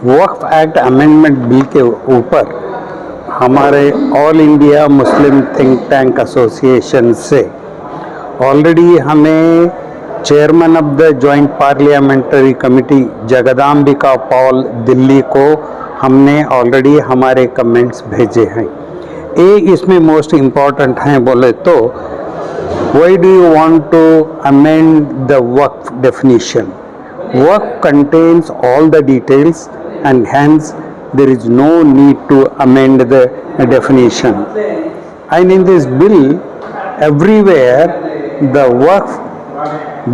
वक्फ act amendment bill के ऊपर हमारे all India Muslim think tank association से ऑलरेडी हमें chairman of the joint parliamentary committee Jagdambika Pal Delhi को हमने ऑलरेडी हमारे कमेंट्स भेजे हैं। इसमें मोस्ट इम्पॉर्टेंट हैं बोले तो why do you want to amend the waqf definition? Waqf contains all the details and hence there is no need to amend the definition. And in this bill, everywhere the Wakf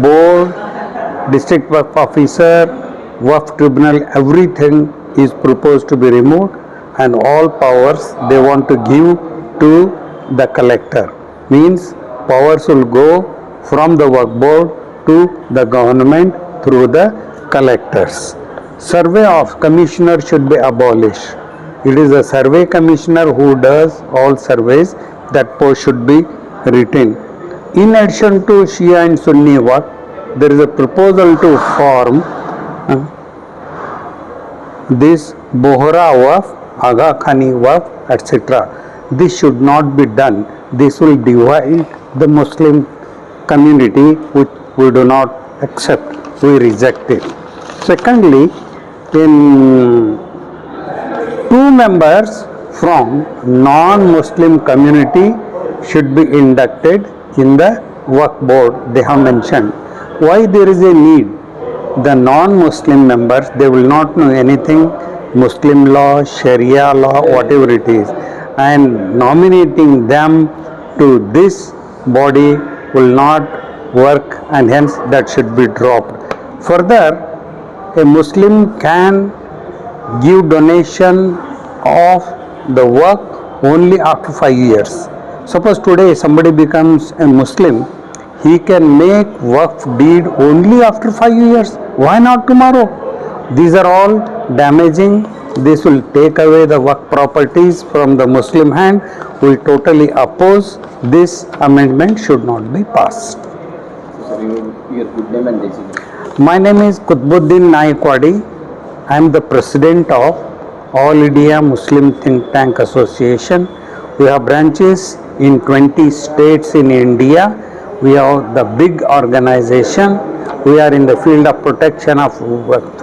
board, district Wakf officer, Wakf tribunal, everything is proposed to be removed, and all powers they want to give to the collector. Means powers will go from the Wakf board to the government through the collectors. Survey of commissioner should be abolished. It is a survey commissioner who does all surveys. That post should be written. In addition to Shia and Sunni Waqf, there is a proposal to form this Bohra Waqf, Aga Khani Waqf, etc. This should not be done. This will divide the Muslim community, which we do not accept. We reject it. Secondly, in two members from non-Muslim community should be inducted in the Waqf board. They have mentioned why there is a need. The non-Muslim members, they will not know anything Muslim law, Sharia law, whatever it is, and nominating them to this body will not work, and hence that should be dropped. Further, a Muslim can give donation of the work only after 5 years. Suppose today somebody becomes a Muslim, he can make Waqf deed only after 5 years. Why not tomorrow? These are all damaging. This will take away the Waqf properties from the Muslim hand. We totally oppose this amendment. Should not be passed. Sir, your good name and designation. My name is Kutubuddin Naikwadi. I am the president of All India Muslim Think Tank Association. We have branches in 20 states in India. We are the big organization. We are in the field of protection of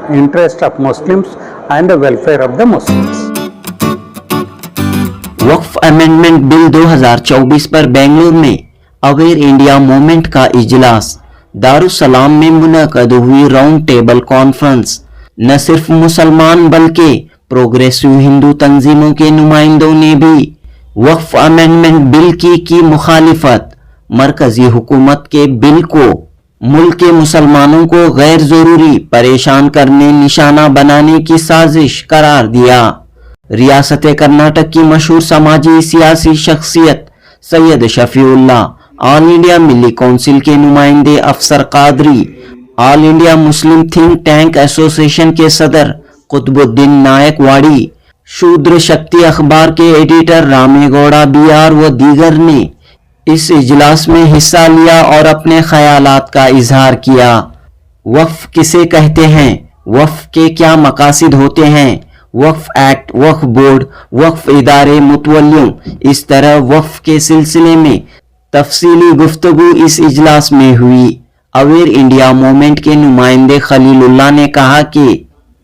interest of Muslims and the welfare of the Muslims. Waqf amendment bill 2024 पर बेंगलुरु में aware India movement का इजलास दारुसलाम में मुनक़द हुई round table conference न सिर्फ मुसलमान बल्कि प्रोग्रेसिव हिंदू तंजीमों के नुमाइंदों ने भी वक्फ अमेंडमेंट बिल की मुखालिफत। मरकजी हुकूमत के बिल को मुल्क के मुसलमानों को गैर जरूरी परेशान करने, निशाना बनाने की साजिश करार दिया। रियासत कर्नाटक की मशहूर समाजी सियासी शख्सियत सैयद शफीउल्लाह, ऑल इंडिया मिली काउंसिल के नुमाइंदे अफसर Qadri, all India Muslim think tank association के सदर कुतुबुद्दीन नायकवाड़ी, शूद्र शक्ति अखबार के एडिटर रामेगौड़ा बीआर व दीगर ने इस इजलास में हिस्सा लिया और अपने ख्यालात का इजहार किया। वक्फ किसे कहते हैं, वक्फ के क्या मकासिद होते हैं, वक्फ एक्ट, वक्फ बोर्ड, वक्फ इदारे, मुतवल्लियों, इस तरह वक्फ के सिलसिले में तफसीली गुफ्तगू इस इजलास में हुई। अवेयर इंडिया मूवमेंट के नुमाइंदे खलीलुल्लाह ने कहा कि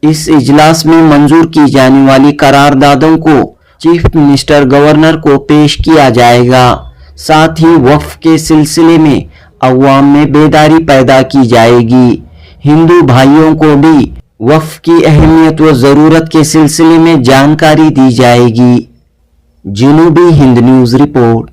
इस इजलास में मंजूर की जाने वाली करारदादों को चीफ मिनिस्टर गवर्नर को पेश किया जाएगा। साथ ही वक्फ के सिलसिले में अवाम में बेदारी पैदा की जाएगी। हिंदू भाइयों को भी वक्फ की अहमियत व ज़रूरत के सिलसिले में जानकारी दी जाएगी। जनूबी हिंद न्यूज़ रिपोर्ट।